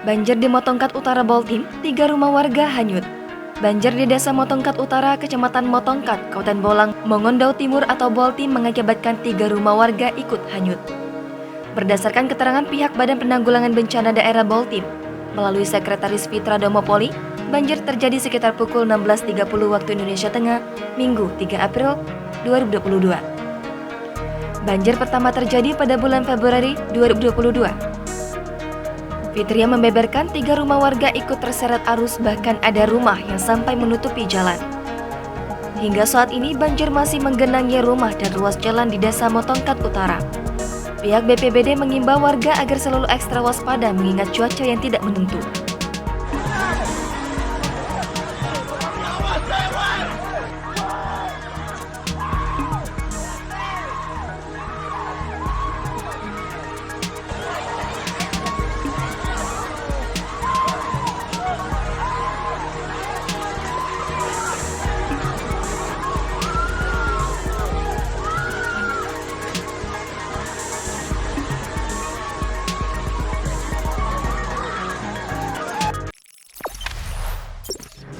Banjir di Motongkat Utara Boltim, 3 rumah warga hanyut. Banjir di Desa Motongkat Utara, Kecamatan Motongkat, Kabupaten Bolang, Mongondau Timur atau Boltim mengakibatkan 3 rumah warga ikut hanyut. Berdasarkan keterangan pihak Badan Penanggulangan Bencana Daerah Boltim, melalui Sekretaris Fitra Domopoli, banjir terjadi sekitar pukul 16.30 waktu Indonesia Tengah, Minggu 3 April 2022. Banjir pertama terjadi pada bulan Februari 2022. Fitria membeberkan 3 rumah warga ikut terseret arus, bahkan ada rumah yang sampai menutupi jalan. Hingga saat ini banjir masih menggenangi rumah dan ruas jalan di Desa Motongkat Utara. Pihak BPBD mengimbau warga agar selalu ekstra waspada mengingat cuaca yang tidak menentu.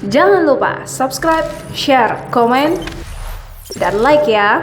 Jangan lupa subscribe, share, komen, dan like ya.